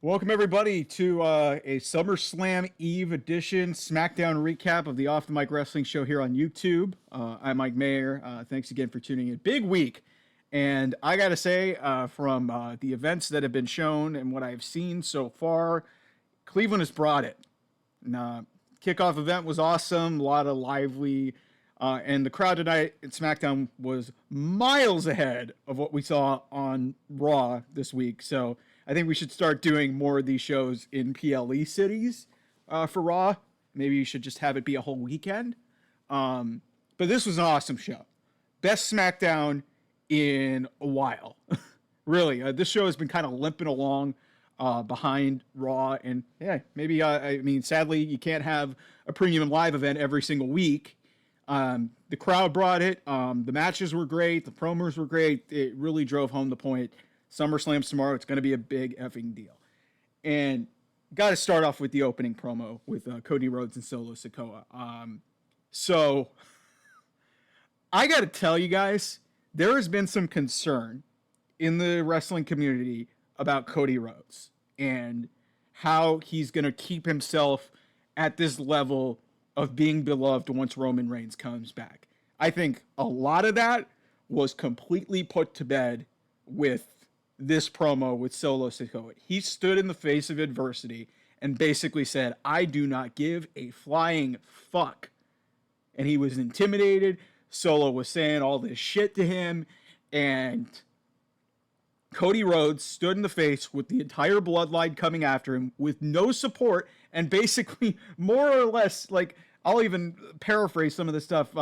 Welcome, everybody, to a SummerSlam Eve edition SmackDown recap of the Off the Mic Wrestling Show here on YouTube. I'm Mike Mayer. Thanks again for tuning in. Big week. And I got to say, from the events that have been shown and what I've seen so far, Cleveland has brought it. Kickoff event was awesome, a lot of lively, and the crowd tonight at SmackDown was miles ahead of what we saw on Raw this week. So I think we should start doing more of these shows in PLE cities for Raw. Maybe you should just have it be a whole weekend. But this was an awesome show. Best SmackDown in a while. Really, this show has been kind of limping along behind Raw. And yeah, maybe, sadly, you can't have a premium live event every single week. The crowd brought it. The matches were great. The promos were great. It really drove home the point. SummerSlam's tomorrow. It's going to be a big effing deal. And got to start off with the opening promo with Cody Rhodes and Solo Sikoa. So I got to tell you guys, there has been some concern in the wrestling community about Cody Rhodes and how he's going to keep himself at this level of being beloved once Roman Reigns comes back. I think a lot of that was completely put to bed with this promo with Solo Sikoa. He stood in the face of adversity and basically said, I do not give a flying fuck. And he was intimidated. Solo was saying all this shit to him. And Cody Rhodes stood in the face with the entire bloodline coming after him with no support. And basically, more or less, like, I'll even paraphrase some of the stuff.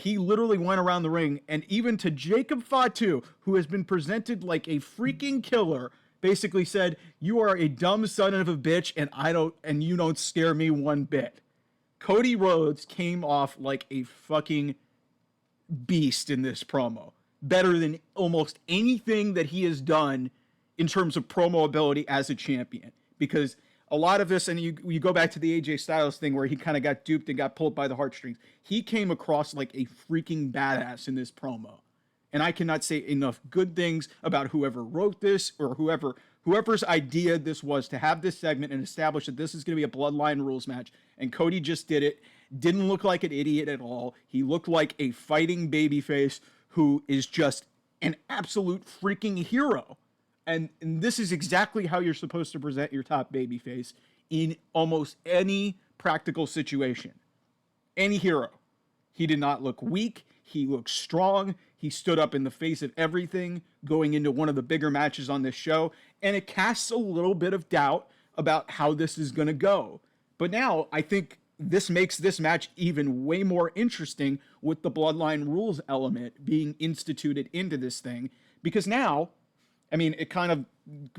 He literally went around the ring, and even to Jacob Fatu, who has been presented like a freaking killer, basically said, "You are a dumb son of a bitch, and you don't scare me one bit." Cody Rhodes came off like a fucking beast in this promo, better than almost anything that he has done in terms of promo ability as a champion. Because a lot of this, and you go back to the AJ Styles thing where he kind of got duped and got pulled by the heartstrings. He came across like a freaking badass in this promo. And I cannot say enough good things about whoever wrote this or whoever's idea this was to have this segment and establish that this is going to be a bloodline rules match. And Cody just did it. Didn't look like an idiot at all. He looked like a fighting babyface who is just an absolute freaking hero. And this is exactly how you're supposed to present your top babyface in almost any practical situation. Any hero. He did not look weak. He looked strong. He stood up in the face of everything going into one of the bigger matches on this show. And it casts a little bit of doubt about how this is going to go. But now I think this makes this match even way more interesting with the bloodline rules element being instituted into this thing. Because now, I mean, it kind of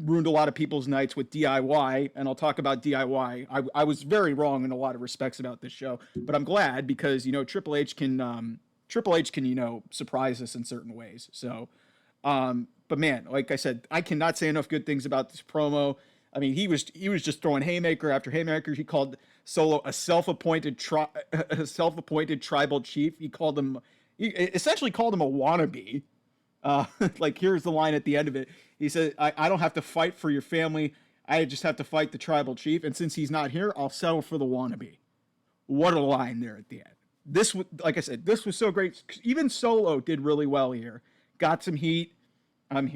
ruined a lot of people's nights with DIY, and I'll talk about DIY. I was very wrong in a lot of respects about this show, but I'm glad because, Triple H can, surprise us in certain ways. So, but man, like I said, I cannot say enough good things about this promo. I mean, he was just throwing haymaker after haymaker. He called Solo a self-appointed tribal chief. He essentially called him a wannabe. Like, here's the line at the end of it. He said, I don't have to fight for your family. I just have to fight the tribal chief. And since he's not here, I'll settle for the wannabe. What a line there at the end. This, like I said, this was so great. Even Solo did really well here. Got some heat.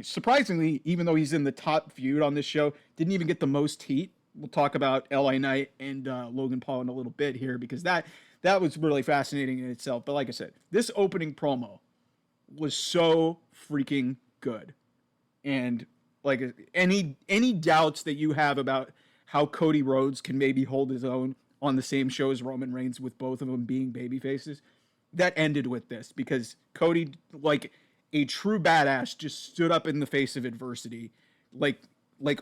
Surprisingly, even though he's in the top feud on this show, didn't even get the most heat. We'll talk about LA Knight and Logan Paul in a little bit here because that was really fascinating in itself. But like I said, this opening promo was so freaking good. And like any doubts that you have about how Cody Rhodes can maybe hold his own on the same show as Roman Reigns with both of them being baby faces, that ended with this because Cody, like a true badass, just stood up in the face of adversity like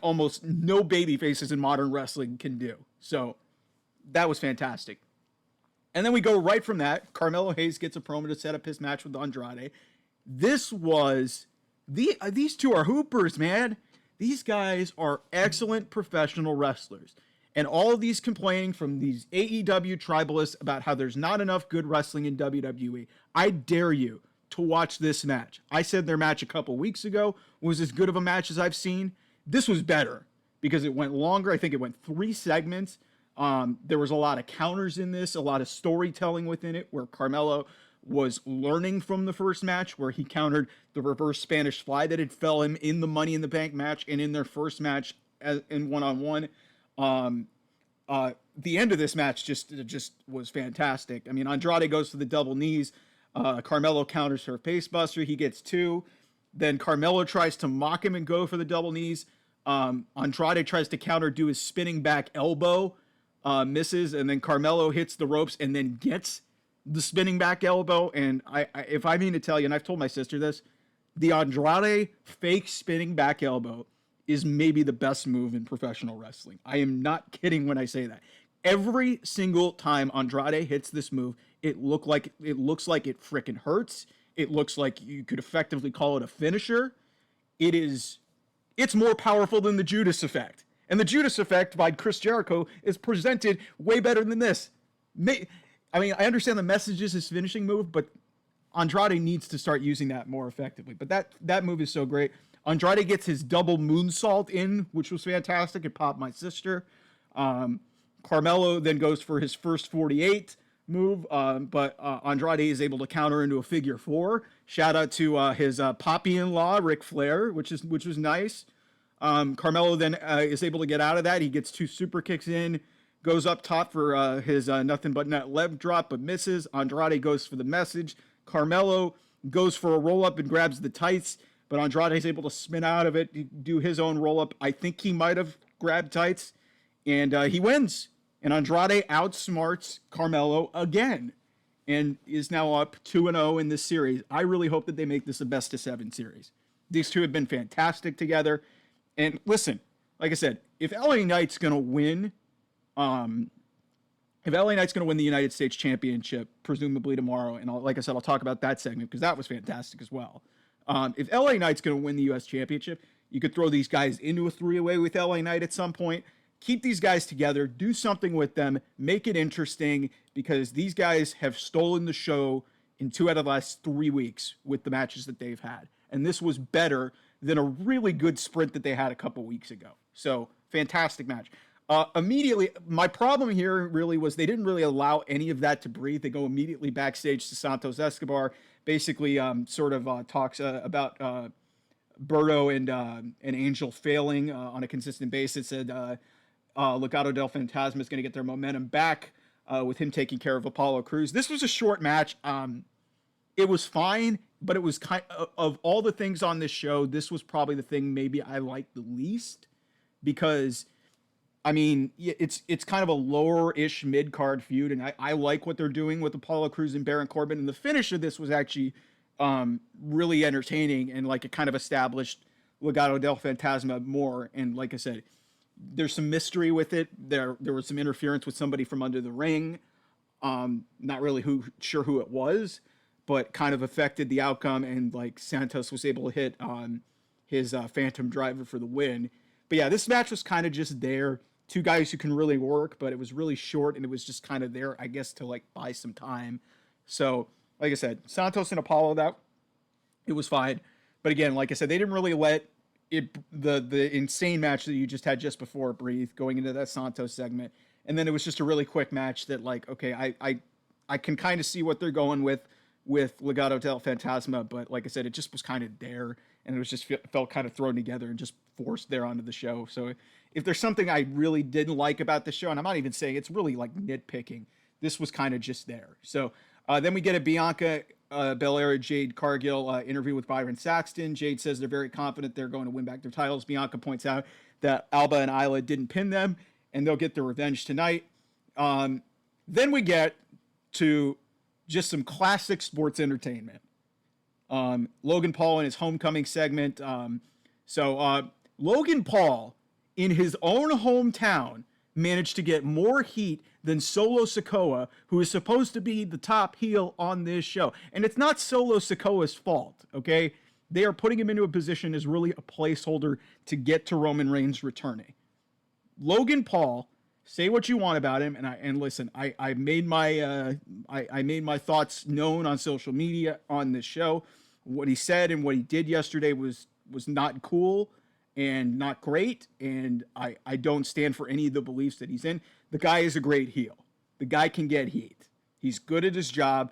almost no baby faces in modern wrestling can do. So that was fantastic. And then we go right from that. Carmelo Hayes gets a promo to set up his match with Andrade. This was these two are hoopers, man. These guys are excellent professional wrestlers. And all of these complaining from these AEW tribalists about how there's not enough good wrestling in WWE. I dare you to watch this match. I said their match a couple weeks ago was as good of a match as I've seen. This was better. because it went longer. I think it went 3 segments. There was a lot of counters in this, a lot of storytelling within it, where Carmelo was learning from the first match, where he countered the reverse Spanish fly that had fell him in the Money in the Bank match and in their first match in one-on-one. The end of this match just was fantastic. I mean, Andrade goes for the double knees. Carmelo counters for a pacebuster. He gets 2. Then Carmelo tries to mock him and go for the double knees. Andrade tries to counter, do his spinning back elbow, misses, and then Carmelo hits the ropes and then gets the spinning back elbow. And if I mean to tell you, and I've told my sister this, the Andrade fake spinning back elbow is maybe the best move in professional wrestling. I am not kidding when I say that. Every single time Andrade hits this move, it looks like it freaking hurts. It looks like you could effectively call it a finisher. It's more powerful than the Judas Effect. And the Judas Effect by Chris Jericho is presented way better than this. I mean, I understand the message is his finishing move, but Andrade needs to start using that more effectively. But that move is so great. Andrade gets his double moonsault in, which was fantastic. It popped my sister. Carmelo then goes for his first 48 move, but Andrade is able to counter into a figure 4. Shout out to his poppy-in-law, Ric Flair, which was nice. Carmelo then is able to get out of that. He gets 2 super kicks in, goes up top for his nothing but net leg drop, but misses. Andrade goes for the message. Carmelo goes for a roll-up and grabs the tights, but Andrade is able to spin out of it, do his own roll-up. I think he might have grabbed tights, and he wins. And Andrade outsmarts Carmelo again and is now up 2-0 in this series. I really hope that they make this a best-of-7 series. These two have been fantastic together. And listen, like I said, if LA Knight's going to win, the United States Championship, presumably tomorrow, and like I said, I'll talk about that segment because that was fantastic as well. If LA Knight's going to win the U.S. Championship, you could throw these guys into a 3-way with LA Knight at some point. Keep these guys together, do something with them, make it interesting, because these guys have stolen the show in 2 out of the last 3 weeks with the matches that they've had. And this was better than a really good sprint that they had a couple weeks ago. So, fantastic match. Immediately, my problem here really was they didn't really allow any of that to breathe. They go immediately backstage to Santos Escobar, basically talks about Berto and Angel failing on a consistent basis, said Legado del Fantasma is going to get their momentum back with him taking care of Apollo Crews. This was a short match. It was fine, but it was of all the things on this show, this was probably the thing maybe I liked the least, because I mean, it's kind of a lower-ish mid-card feud, and I like what they're doing with Apollo Crews and Baron Corbin, and the finish of this was actually really entertaining, and like it kind of established Legado del Fantasma more, and like I said, there's some mystery with it. There was some interference with somebody from under the ring. Not really sure who it was, but kind of affected the outcome. And like Santos was able to hit his Phantom Driver for the win. But yeah, this match was kind of just there. 2 guys who can really work, but it was really short, and it was just kind of there, I guess, to like buy some time. So like I said, Santos and Apollo, it was fine. But again, like I said, they didn't really let the insane match that you just had just before breathe going into that Santos segment. And then it was just a really quick match that like, okay, I can kind of see what they're going with Legado del Fantasma, but like I said, it just was kind of there, and it was just felt kind of thrown together and just forced there onto the show. So if there's something I really didn't like about the show, and I'm not even saying it's really like nitpicking, this was kind of just there. So then we get a Bianca Belair, Jade Cargill interview with Byron Saxton. Jade says they're very confident they're going to win back their titles. Bianca points out that Alba and Isla didn't pin them, and they'll get their revenge tonight. Then we get to just some classic sports entertainment. Logan Paul in his homecoming segment. Logan Paul, in his own hometown, managed to get more heat than Solo Sikoa, who is supposed to be the top heel on this show. And it's not Solo Sikoa's fault, okay? They are putting him into a position as really a placeholder to get to Roman Reigns returning. Logan Paul, say what you want about him, and listen, I made my thoughts known on social media on this show. What he said and what he did yesterday was not cool, and not great, and I don't stand for any of the beliefs that he's in. The guy is a great heel. The guy can get heat. He's good at his job.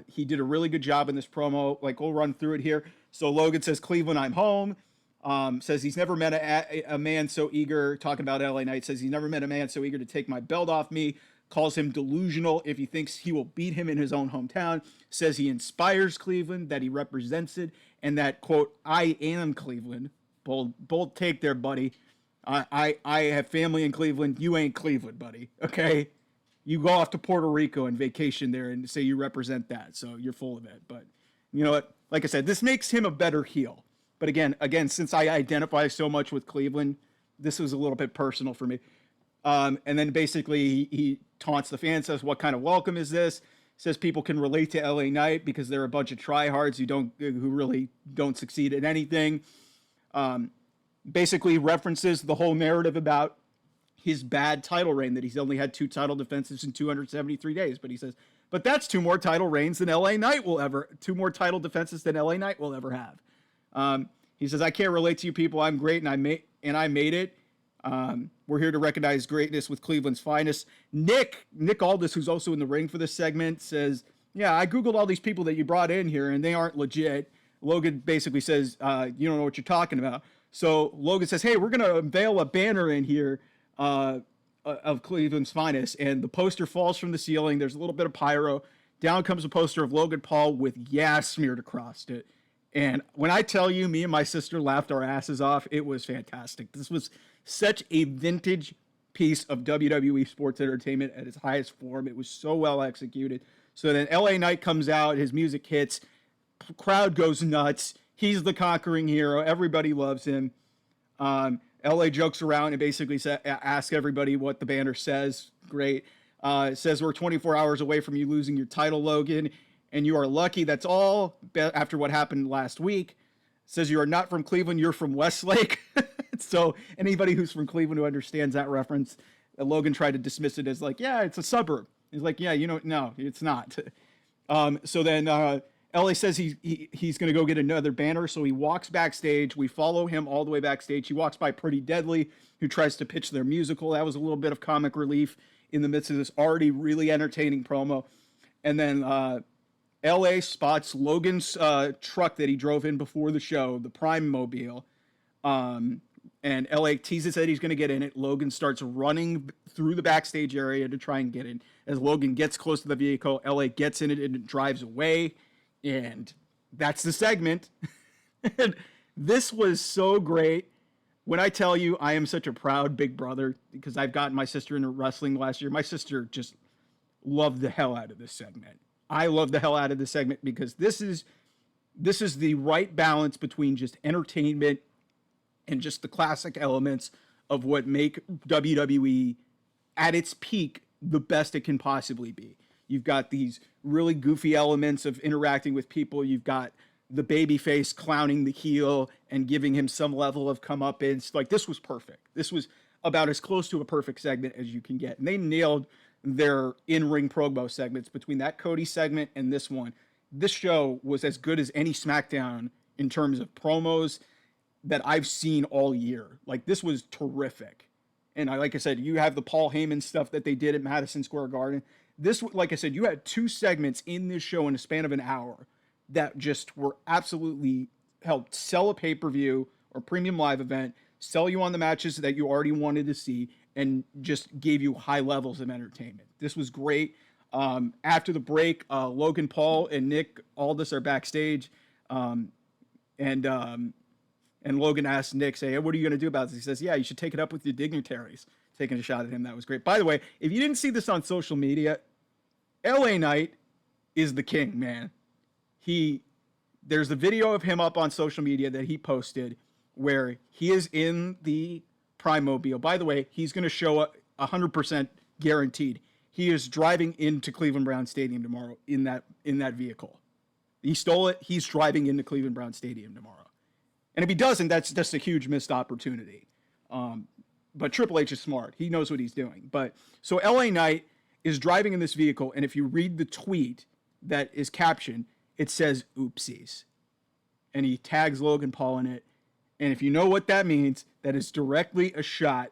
He did a really good job in this promo. Like, we'll run through it here. So Logan says, Cleveland, I'm home. Says he's never met a man so eager, talking about LA Knight, says he's never met a man so eager to take my belt off me, calls him delusional if he thinks he will beat him in his own hometown, says he inspires Cleveland, that he represents it, and that, quote, I am Cleveland. Bold take there, buddy. I have family in Cleveland. You ain't Cleveland, buddy. Okay? You go off to Puerto Rico and vacation there and say you represent that, so you're full of it. But you know what? Like I said, this makes him a better heel. But again, since I identify so much with Cleveland, this was a little bit personal for me. And then basically he taunts the fans, says, what kind of welcome is this? Says people can relate to LA Knight because they're a bunch of tryhards who really don't succeed at anything. Basically references the whole narrative about his bad title reign, that he's only had 2 title defenses in 273 days. But he says, but that's 2 more title reigns than LA Knight will ever, 2 more title defenses than LA Knight will ever have. He says, I can't relate to you people. I'm great, and I made it. We're here to recognize greatness with Cleveland's finest. Nick Aldis, who's also in the ring for this segment, says, yeah, I Googled all these people that you brought in here, and they aren't legit. Logan basically says, you don't know what you're talking about. So Logan says, hey, we're going to unveil a banner in here of Cleveland's finest. And the poster falls from the ceiling. There's a little bit of pyro. Down comes a poster of Logan Paul with "yeah" smeared across it. And when I tell you, me and my sister laughed our asses off. It was fantastic. This was such a vintage piece of WWE sports entertainment at its highest form. It was so well executed. So then LA Knight comes out, his music hits, crowd goes nuts. He's the conquering hero. Everybody loves him. LA jokes around and basically asks everybody what the banner says. Great. It says we're 24 hours away from you losing your title, Logan, and you are lucky. That's all after what happened last week. It says you are not from Cleveland, you're from Westlake. So anybody who's from Cleveland who understands that reference, Logan tried to dismiss it as like, yeah, it's a suburb. He's like, yeah, no, it's not. So then LA says he's going to go get another banner. So he walks backstage. We follow him all the way backstage. He walks by Pretty Deadly, who tries to pitch their musical. That was a little bit of comic relief in the midst of this already really entertaining promo. And then LA spots Logan's truck that he drove in before the show, the Prime Mobile. And LA teases that he's going to get in it. Logan starts running through the backstage area to try and get in. As Logan gets close to the vehicle, LA gets in it and it drives away. And that's the segment. And this was so great. When I tell you I am such a proud big brother because I've gotten my sister into wrestling last year, my sister just loved the hell out of this segment. I love the hell out of this segment because this is the right balance between just entertainment and just the classic elements of what make WWE at its peak the best it can possibly be. You've got these really goofy elements of interacting with people. You've got the babyface clowning the heel and giving him some level of comeuppance. Like, this was perfect. This was about as close to a perfect segment as you can get. And they nailed their in-ring promo segments between that Cody segment and this one. This show was as good as any SmackDown in terms of promos that I've seen all year. Like, this was terrific. And like I said, you have the Paul Heyman stuff that they did at Madison Square Garden. This, like I said, you had 2 segments in this show in a span of an hour that just were absolutely helped sell a pay-per-view or premium live event, sell you on the matches that you already wanted to see, and just gave you high levels of entertainment. This was great. After the break, Logan Paul and Nick Aldis are backstage, and Logan asks Nick, say, hey, what are you going to do about this? He says, yeah, you should take it up with your dignitaries. Taking a shot at him. That was great. By the way, if you didn't see this on social media, LA Knight is the king, man. There's a video of him up on social media that he posted where he is in the Prime Mobile. By the way, he's going to show up 100% guaranteed. He is driving into Cleveland Brown Stadium tomorrow in that vehicle. He stole it. He's driving into Cleveland Brown Stadium tomorrow. And if he doesn't, that's just a huge missed opportunity. But Triple H is smart. He knows what he's doing. But so LA Knight is driving in this vehicle, and if you read the tweet that is captioned, it says oopsies. And he tags Logan Paul in it. And if you know what that means, that is directly a shot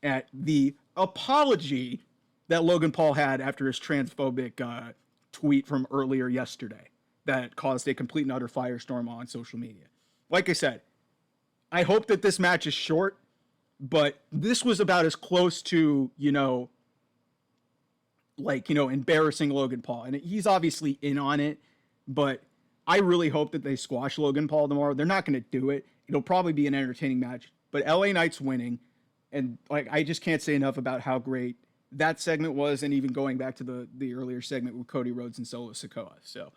at the apology that Logan Paul had after his transphobic tweet from earlier yesterday that caused a complete and utter firestorm on social media. Like I said, I hope that this match is short, but this was about as close to, embarrassing Logan Paul. And he's obviously in on it, but I really hope that they squash Logan Paul tomorrow. They're not going to do it. It'll probably be an entertaining match, but LA Knight's winning. And I just can't say enough about how great that segment was, and even going back to the earlier segment with Cody Rhodes and Solo Sikoa. So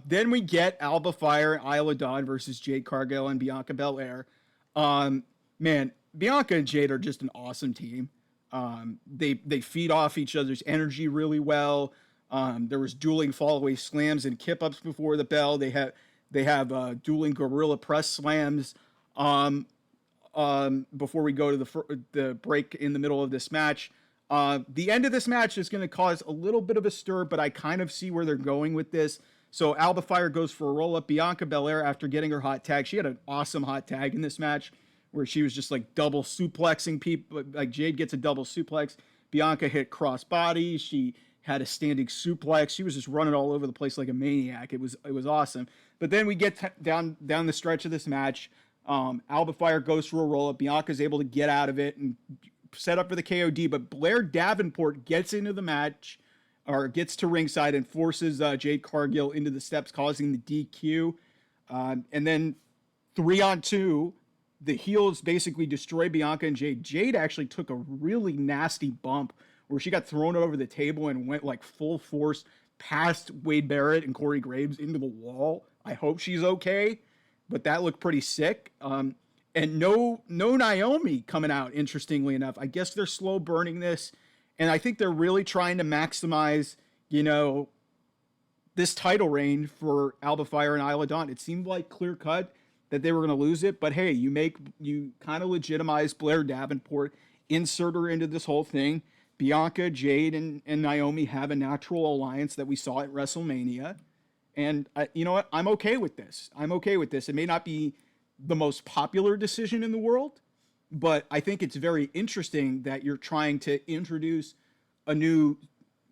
then we get Alba Fire and Isla Dawn versus Jade Cargill and Bianca Belair. Man, Bianca and Jade are just an awesome team. They feed off each other's energy really well. There was dueling fallaway slams and kip ups before the bell. They have dueling gorilla press slams. Before we go to the break in the middle of this match. The end of this match is going to cause a little bit of a stir, but I kind of see where they're going with this. So Alba Fire goes for a roll-up. Bianca Belair, after getting her hot tag, she had an awesome hot tag in this match where she was just like double suplexing people. Like Jade gets a double suplex. Bianca hit cross body. She had a standing suplex. She was just running all over the place like a maniac. It was awesome. But then we get down the stretch of this match. Alba Fire goes for a roll-up. Bianca's able to get out of it and set up for the KOD, but Blair Davenport gets into the match, or gets to ringside and forces Jade Cargill into the steps, causing the DQ. And then 3-on-2, the heels basically destroy Bianca and Jade. Jade actually took a really nasty bump where she got thrown over the table and went like full force past Wade Barrett and Corey Graves into the wall. I hope she's okay. But that looked pretty sick. And no Naomi coming out, interestingly enough. I guess they're slow burning this. And I think they're really trying to maximize, this title reign for Alba Fire and Isla Dawn. It seemed like clear cut that they were going to lose it. But hey, you kind of legitimize Blair Davenport, insert her into this whole thing. Bianca, Jade, and Naomi have a natural alliance that we saw at WrestleMania. And you know what? I'm okay with this. It may not be the most popular decision in the world, but I think it's very interesting that you're trying to introduce a new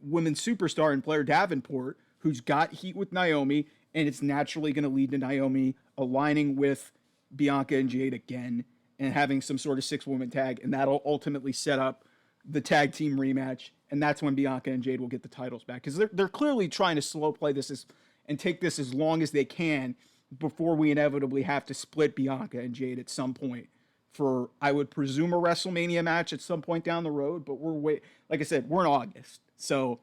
women's superstar in Blair Davenport who's got heat with Naomi, and it's naturally going to lead to Naomi aligning with Bianca and Jade again and having some sort of 6-woman tag, and that'll ultimately set up the tag team rematch, and that's when Bianca and Jade will get the titles back, because they're clearly trying to slow play this and take this as long as they can before we inevitably have to split Bianca and Jade at some point for, I would presume, a WrestleMania match at some point down the road. But like I said, we're in August, so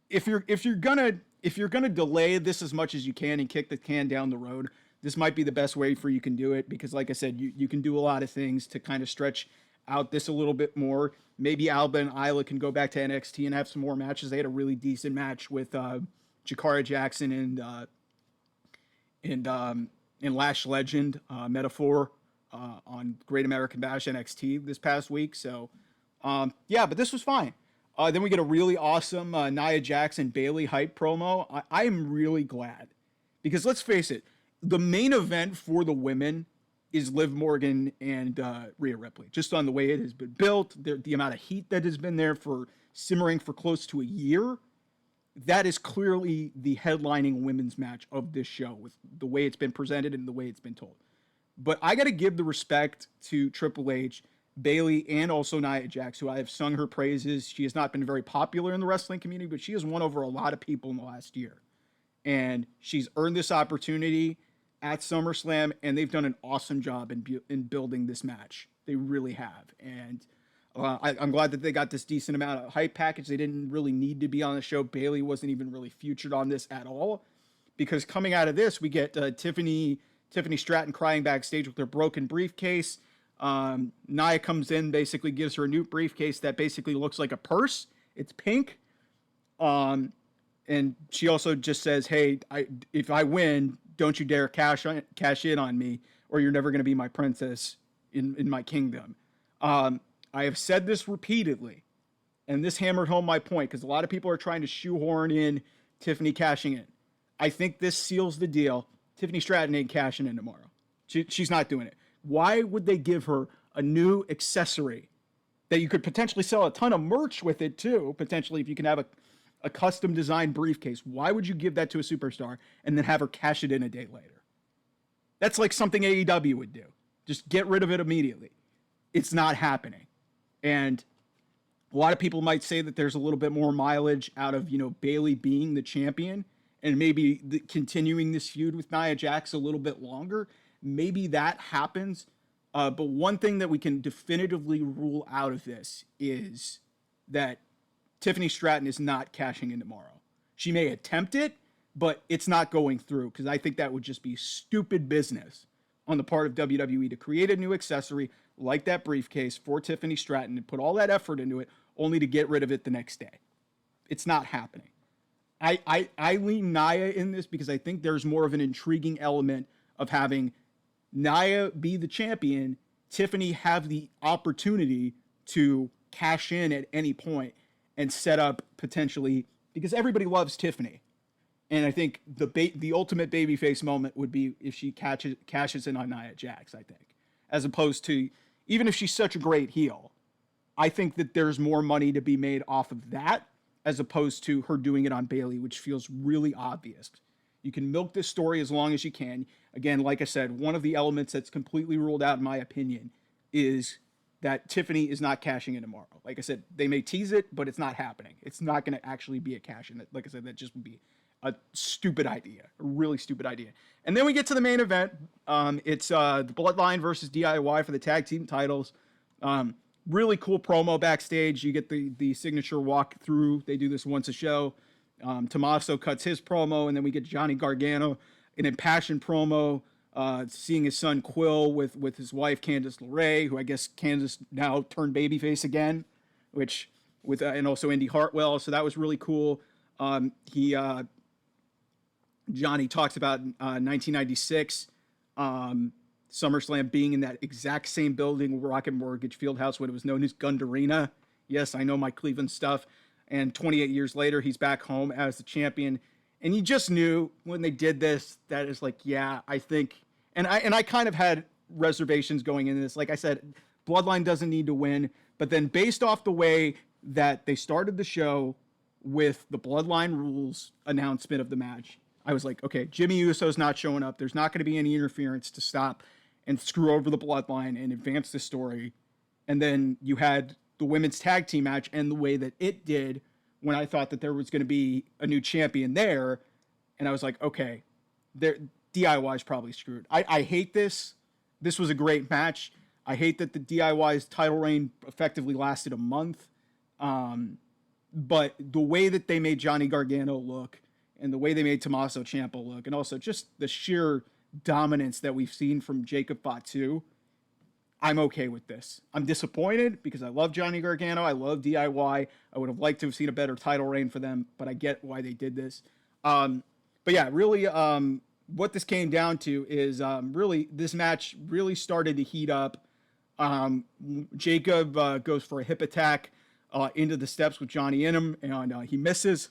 if you're gonna delay this as much as you can and kick the can down the road, this might be the best way for you can do it, because like I said, you can do a lot of things to kind of stretch out this a little bit more. Maybe Alba and Isla can go back to NXT and have some more matches. They had a really decent match with Jakara Jackson and Lash Legend Metaphor on Great American Bash NXT this past week. So but this was fine. Then we get a really awesome Nia Jackson Bayley hype promo. I am really glad, because let's face it, the main event for the women is Liv Morgan and Rhea Ripley. Just on the way it has been built, the amount of heat that has been there for simmering for close to a year. That is clearly the headlining women's match of this show, with the way it's been presented and the way it's been told. But I got to give the respect to Triple H, Bayley, and also Nia Jax, who I have sung her praises. She has not been very popular in the wrestling community, but she has won over a lot of people in the last year. And she's earned this opportunity at SummerSlam, and they've done an awesome job in building this match. They really have. And I'm glad that they got this decent amount of hype package. They didn't really need to be on the show. Bayley wasn't even really featured on this at all, because coming out of this, we get Tiffany Stratton crying backstage with her broken briefcase. Nia comes in, basically gives her a new briefcase that basically looks like a purse. It's pink. And she also just says, hey, if I win, don't you dare cash in on me, or you're never going to be my princess in my kingdom. I have said this repeatedly, and this hammered home my point, because a lot of people are trying to shoehorn in Tiffany cashing in. I think this seals the deal. Tiffany Stratton ain't cashing in tomorrow. She's not doing it. Why would they give her a new accessory that you could potentially sell a ton of merch with it too, potentially if you can have a custom designed briefcase? Why would you give that to a superstar and then have her cash it in a day later? That's like something AEW would do. Just get rid of it immediately. It's not happening. And a lot of people might say that there's a little bit more mileage out of, Bayley being the champion and maybe continuing this feud with Nia Jax a little bit longer. Maybe that happens. But one thing that we can definitively rule out of this is that Tiffany Stratton is not cashing in tomorrow. She may attempt it, but it's not going through, because I think that would just be stupid business on the part of WWE to create a new accessory like that briefcase for Tiffany Stratton and put all that effort into it only to get rid of it the next day. It's not happening. I lean Nia in this because I think there's more of an intriguing element of having Nia be the champion, Tiffany have the opportunity to cash in at any point and set up potentially, because everybody loves Tiffany. And I think the ultimate babyface moment would be if she cashes in on Nia Jax, I think. As opposed to, even if she's such a great heel, I think that there's more money to be made off of that as opposed to her doing it on Bayley, which feels really obvious. You can milk this story as long as you can. Again, like I said, one of the elements that's completely ruled out, in my opinion, is that Tiffany is not cashing in tomorrow. Like I said, they may tease it, but it's not happening. It's not going to actually be a cash in. Like I said, that just would be a stupid idea, a really stupid idea. And then we get to the main event. It's the Bloodline versus DIY for the tag team titles. Really cool promo backstage. You get the signature walk through. They do this once a show. Tommaso cuts his promo, and then we get Johnny Gargano, an impassioned promo, seeing his son Quill with his wife Candice LeRae, who I guess Candice now turned babyface again, and also Indy Hartwell. So that was really cool. Johnny talks about 1996 SummerSlam being in that exact same building, Rocket Mortgage Fieldhouse, when it was known as Gund Arena. Yes, I know my Cleveland stuff. And 28 years later, he's back home as the champion. And you just knew when they did this, that is like, yeah, I think, and I kind of had reservations going into this. Like I said, Bloodline doesn't need to win. But then based off the way that they started the show with the Bloodline rules announcement of the match, I was like, okay, Jimmy Uso's not showing up. There's not going to be any interference to stop and screw over the Bloodline and advance the story. And then you had the women's tag team match and the way that it did when I thought that there was going to be a new champion there. And I was like, okay, DIY is probably screwed. I hate this. This was a great match. I hate that the DIY's title reign effectively lasted a month. But the way that they made Johnny Gargano look and the way they made Tommaso Ciampa look, and also just the sheer dominance that we've seen from Jacob Fatu, I'm okay with this. I'm disappointed because I love Johnny Gargano. I love DIY. I would have liked to have seen a better title reign for them, but I get why they did this. But yeah, really, what this came down to is really this match really started to heat up. Jacob goes for a hip attack into the steps with Johnny in him, and he misses.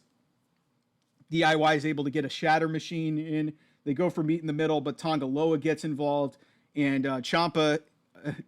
DIY is able to get a shatter machine in. They go for meet in the middle, but Tonga Loa gets involved, and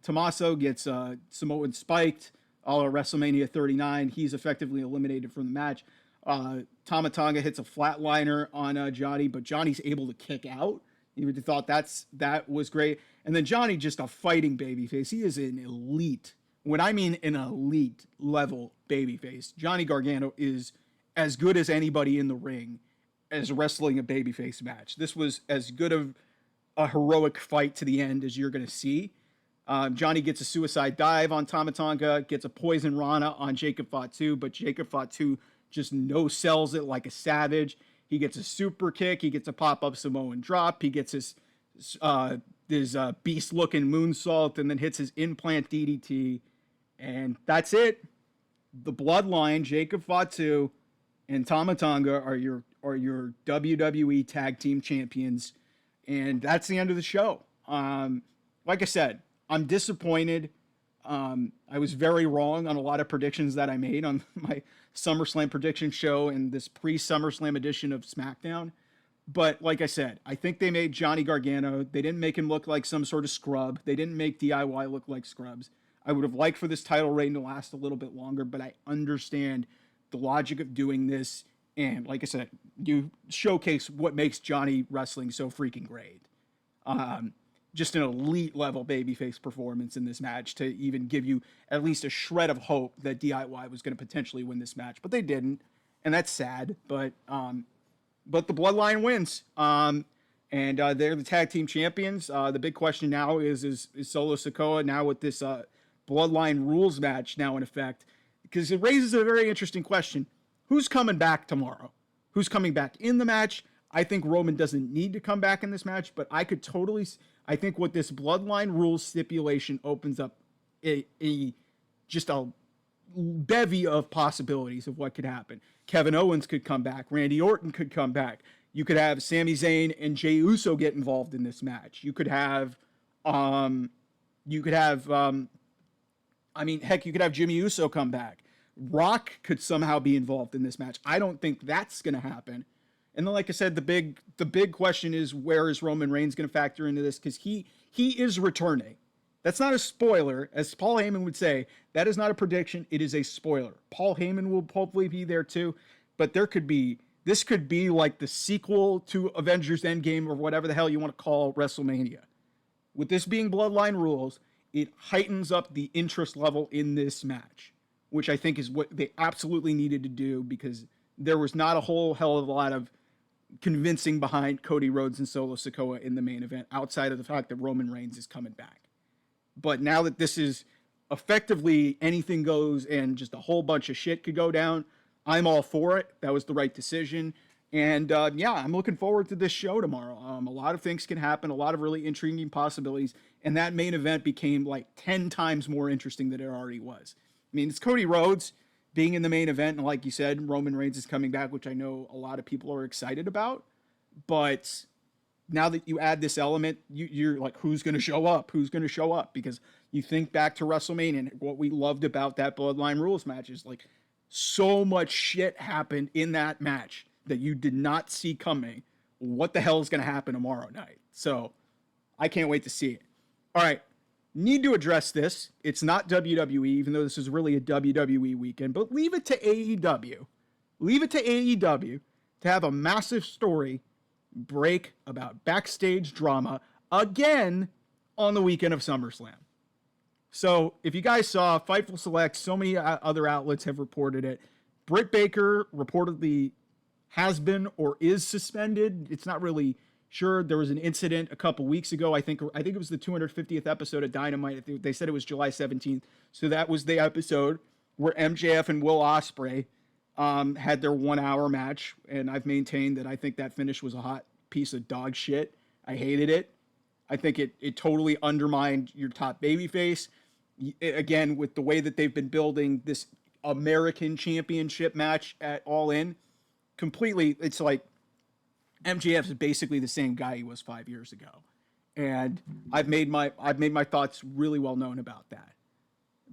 Tommaso gets Samoan spiked, a la WrestleMania 39. He's effectively eliminated from the match. Tama Tonga hits a flatliner on Johnny, but Johnny's able to kick out. You would have thought that was great. And then Johnny, just a fighting babyface. He is an elite, when I mean an elite level babyface. Johnny Gargano is as good as anybody in the ring as wrestling a babyface match. This was as good of a heroic fight to the end as you're going to see. Johnny gets a suicide dive on Tama Tonga, gets a poison Rana on Jacob Fatu, but Jacob Fatu just no-sells it like a savage. He gets a super kick. He gets a pop-up Samoan drop. He gets his beast-looking moonsault and then hits his implant DDT. And that's it. The Bloodline, Jacob Fatu and Tama Tonga are your WWE Tag Team Champions. And that's the end of the show. Like I said, I'm disappointed. I was very wrong on a lot of predictions that I made on my SummerSlam prediction show and this pre-SummerSlam edition of SmackDown. But like I said, I think they made Johnny Gargano. They didn't make him look like some sort of scrub. They didn't make DIY look like scrubs. I would have liked for this title reign to last a little bit longer, but I understand the logic of doing this. And like I said, you showcase what makes Johnny wrestling so freaking great. Just an elite level babyface performance in this match to even give you at least a shred of hope that DIY was going to potentially win this match, but they didn't, and that's sad. But the Bloodline wins, and they're the tag team champions. The big question now is Solo Sikoa now with this Bloodline rules match now in effect, because it raises a very interesting question: who's coming back tomorrow? Who's coming back in the match? I think Roman doesn't need to come back in this match, but I think what this Bloodline rules stipulation opens up just a bevy of possibilities of what could happen. Kevin Owens could come back. Randy Orton could come back. You could have Sami Zayn and Jey Uso get involved in this match. You could have you could have Jimmy Uso come back. Rock could somehow be involved in this match. I don't think that's going to happen. And then, like I said, the big question is, where is Roman Reigns going to factor into this? Because he is returning. That's not a spoiler. As Paul Heyman would say, that is not a prediction. It is a spoiler. Paul Heyman will hopefully be there too. But this could be like the sequel to Avengers Endgame or whatever the hell you want to call WrestleMania. With this being Bloodline rules, it heightens up the interest level in this match, which I think is what they absolutely needed to do, because there was not a whole hell of a lot of convincing behind Cody Rhodes and Solo Sikoa in the main event, outside of the fact that Roman Reigns is coming back. But now that this is effectively anything goes and just a whole bunch of shit could go down, I'm all for it. That was the right decision. And I'm looking forward to this show tomorrow. A lot of things can happen, a lot of really intriguing possibilities. And that main event became like 10 times more interesting than it already was. I mean, it's Cody Rhodes being in the main event, and like you said, Roman Reigns is coming back, which I know a lot of people are excited about. But now that you add this element, you're like, who's going to show up? Who's going to show up? Because you think back to WrestleMania, and what we loved about that Bloodline rules match is like so much shit happened in that match that you did not see coming. What the hell is going to happen tomorrow night? So I can't wait to see it. All right. Need to address this. It's not WWE, even though this is really a WWE weekend, but leave it to AEW. Leave it to AEW to have a massive story break about backstage drama again on the weekend of SummerSlam. So if you guys saw Fightful Select, so many other outlets have reported it. Britt Baker reportedly has been or is suspended. It's not really sure. There was an incident a couple weeks ago. I think it was the 250th episode of Dynamite. They said it was July 17th. So that was the episode where MJF and Will Ospreay had their 1 hour match. And I've maintained that I think that finish was a hot piece of dog shit. I hated it. I think it totally undermined your top babyface. Again, with the way that they've been building this American Championship match at All In, completely, it's like MJF is basically the same guy he was 5 years ago. And I've made my thoughts really well known about that.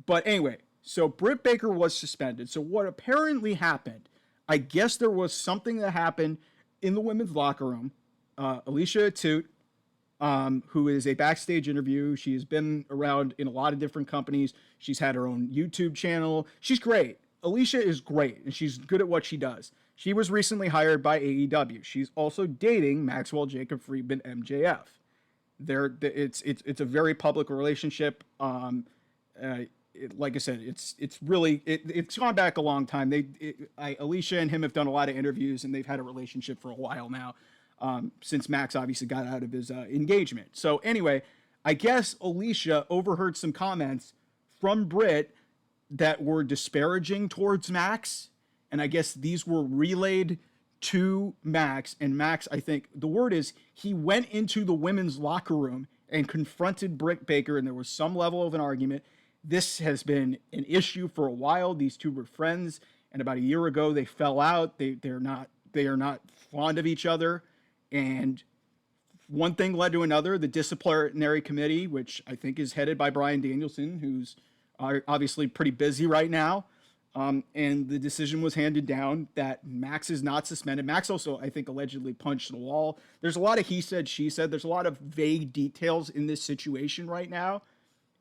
But anyway, so Britt Baker was suspended. So what apparently happened, I guess there was something that happened in the women's locker room. Alicia Atout, who is a backstage interview. She has been around in a lot of different companies. She's had her own YouTube channel. She's great. Alicia is great, and she's good at what she does. She was recently hired by AEW. She's also dating Maxwell Jacob Friedman, MJF. It's a very public relationship. Like I said, it's gone back a long time. Alicia and him have done a lot of interviews, and they've had a relationship for a while now, since Max obviously got out of his engagement. So anyway, I guess Alicia overheard some comments from Britt that were disparaging towards Max. And I guess these were relayed to Max. And Max, I think the word is, he went into the women's locker room and confronted Britt Baker, and there was some level of an argument. This has been an issue for a while. These two were friends, and about a year ago they fell out. They are not fond of each other. And one thing led to another. The disciplinary committee, which I think is headed by Bryan Danielson, who's obviously pretty busy right now, And the decision was handed down that Max is not suspended. Max also, I think, allegedly punched the wall. There's a lot of he said, she said. There's a lot of vague details in this situation right now.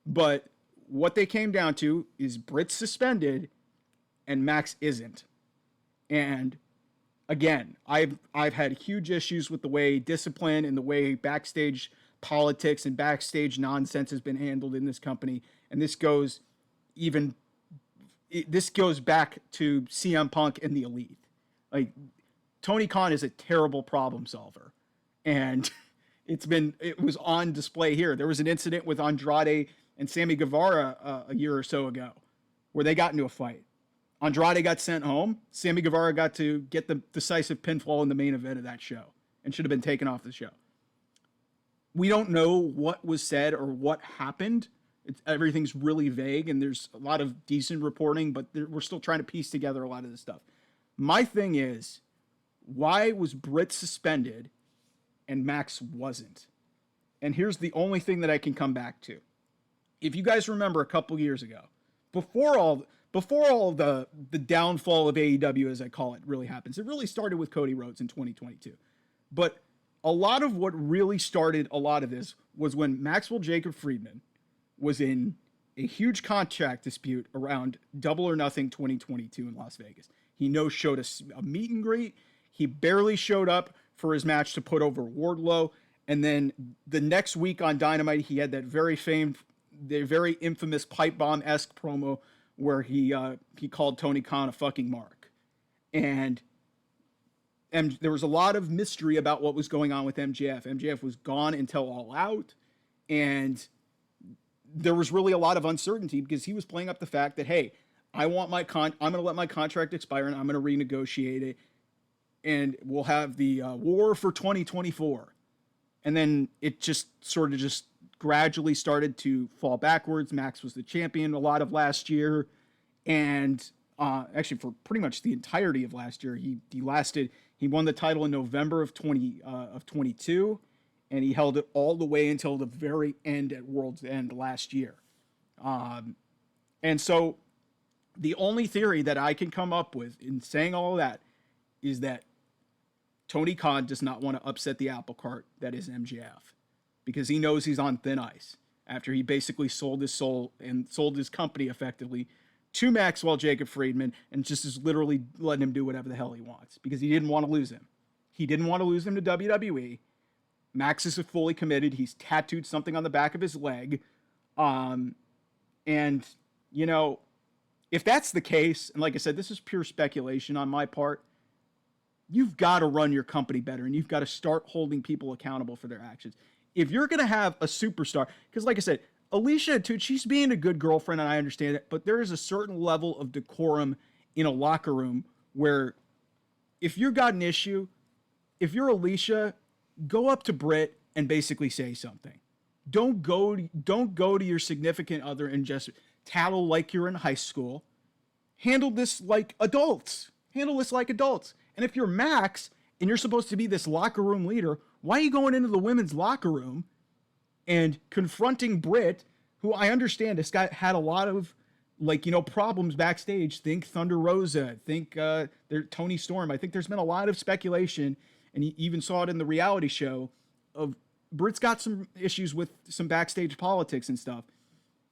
But what they came down to is Britt's suspended and Max isn't. And again, I've had huge issues with the way discipline and the way backstage politics and backstage nonsense has been handled in this company. And this goes back to CM Punk and the Elite. Like, Tony Khan is a terrible problem solver. And it was on display here. There was an incident with Andrade and Sammy Guevara a year or so ago where they got into a fight. Andrade got sent home. Sammy Guevara got to get the decisive pinfall in the main event of that show and should have been taken off the show. We don't know what was said or what happened. Everything's really vague, and there's a lot of decent reporting, but we're still trying to piece together a lot of this stuff. My thing is, why was Britt suspended and Max wasn't? And here's the only thing that I can come back to. If you guys remember a couple years ago, before all the downfall of AEW, as I call it, really happens, it really started with Cody Rhodes in 2022. But a lot of what really started a lot of this was when Maxwell Jacob Friedman was in a huge contract dispute around Double or Nothing 2022 in Las Vegas. He no-showed a meet and greet. He barely showed up for his match to put over Wardlow. And then the next week on Dynamite, he had that very infamous pipe bomb-esque promo where he called Tony Khan a fucking mark. And there was a lot of mystery about what was going on with MJF. MJF was gone until All Out, and there was really a lot of uncertainty because he was playing up the fact that, hey, I'm going to let my contract expire and I'm going to renegotiate it, and we'll have the war for 2024. And then it just sort of just gradually started to fall backwards. Max was the champion a lot of last year, and actually for pretty much the entirety of last year. He won the title in November of 22, and he held it all the way until the very end at World's End last year. And so the only theory that I can come up with in saying all of that is that Tony Khan does not want to upset the apple cart that is MJF, because he knows he's on thin ice after he basically sold his soul and sold his company effectively to Maxwell Jacob Friedman and just is literally letting him do whatever the hell he wants because he didn't want to lose him. He didn't want to lose him to WWE. Max is fully committed. He's tattooed something on the back of his leg. And, you know, if that's the case, and like I said, this is pure speculation on my part, you've got to run your company better and you've got to start holding people accountable for their actions. If you're going to have a superstar, because like I said, Alicia, too, she's being a good girlfriend, and I understand it, but there is a certain level of decorum in a locker room where if you've got an issue, if you're Alicia, go up to Britt and basically say something. Don't go to your significant other and just tattle like you're in high school. Handle this like adults. And if you're Max and you're supposed to be this locker room leader, why are you going into the women's locker room and confronting Britt, who I understand has had a lot of problems backstage? Think Thunder Rosa, think Tony Storm. I think there's been a lot of speculation, and you even saw it in the reality show, of Britt's got some issues with some backstage politics and stuff.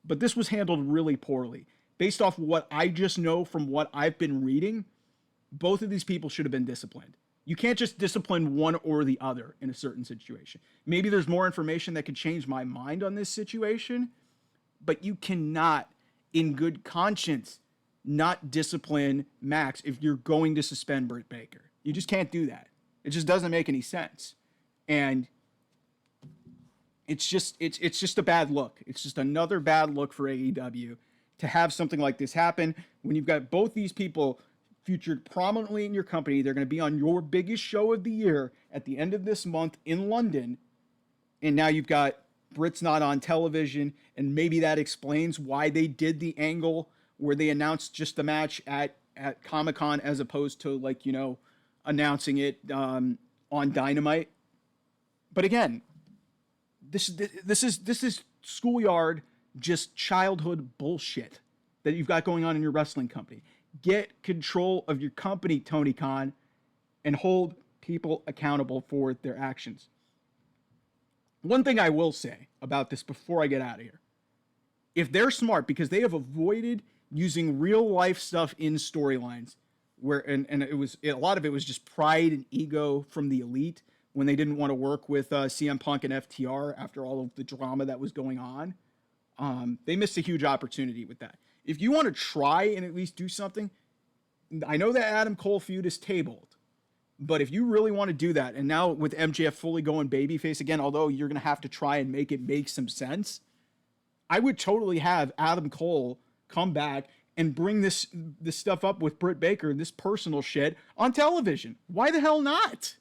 But this was handled really poorly. Based off what I just know from what I've been reading, both of these people should have been disciplined. You can't just discipline one or the other in a certain situation. Maybe there's more information that could change my mind on this situation, but you cannot, in good conscience, not discipline Max if you're going to suspend Britt Baker. You just can't do that. It just doesn't make any sense. And it's just a bad look. It's just another bad look for AEW to have something like this happen when you've got both these people featured prominently in your company. They're going to be on your biggest show of the year at the end of this month in London. And now you've got Britt's not on television, and maybe that explains why they did the angle where they announced just the match at Comic-Con as opposed to announcing it on Dynamite. But again, this is schoolyard, just childhood bullshit that you've got going on in your wrestling company. Get control of your company, Tony Khan, and hold people accountable for their actions. One thing I will say about this before I get out of here, if they're smart, because they have avoided using real life stuff in storylines, where and a lot of it was just pride and ego from the elite when they didn't want to work with CM Punk and FTR after all of the drama that was going on. They missed a huge opportunity with that. If you want to try and at least do something, I know that Adam Cole feud is tabled, but if you really want to do that, and now with MJF fully going babyface again, although you're going to have to try and make it make some sense, I would totally have Adam Cole come back and bring this stuff up with Britt Baker, this personal shit, on television. Why the hell not?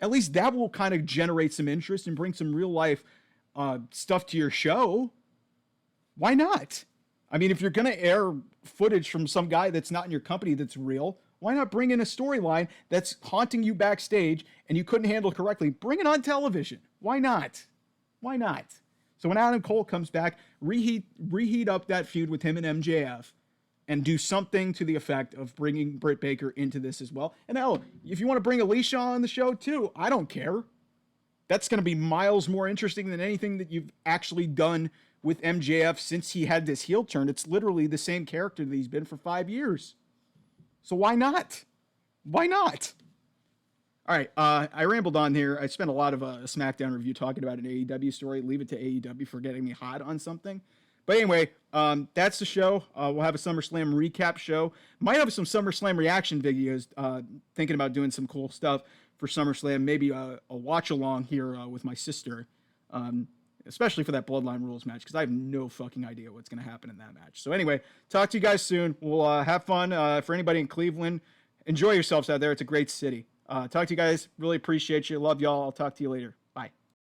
At least that will kind of generate some interest and bring some real life stuff to your show. Why not? I mean, if you're going to air footage from some guy that's not in your company that's real, why not bring in a storyline that's haunting you backstage and you couldn't handle correctly? Bring it on television. Why not? Why not? So when Adam Cole comes back, reheat up that feud with him and MJF and do something to the effect of bringing Britt Baker into this as well. And hell, if you want to bring Alicia on the show too, I don't care. That's going to be miles more interesting than anything that you've actually done with MJF since he had this heel turn. It's literally the same character that he's been for 5 years. So why not? Why not? All right, I rambled on here. I spent a lot of a SmackDown review talking about an AEW story. Leave it to AEW for getting me hot on something. But anyway, that's the show. We'll have a SummerSlam recap show. Might have some SummerSlam reaction videos. Thinking about doing some cool stuff for SummerSlam. Maybe a watch-along here with my sister. Especially for that Bloodline Rules match, because I have no fucking idea what's going to happen in that match. So anyway, talk to you guys soon. We'll have fun. For anybody in Cleveland, enjoy yourselves out there. It's a great city. Talk to you guys. Really appreciate you. Love y'all. I'll talk to you later.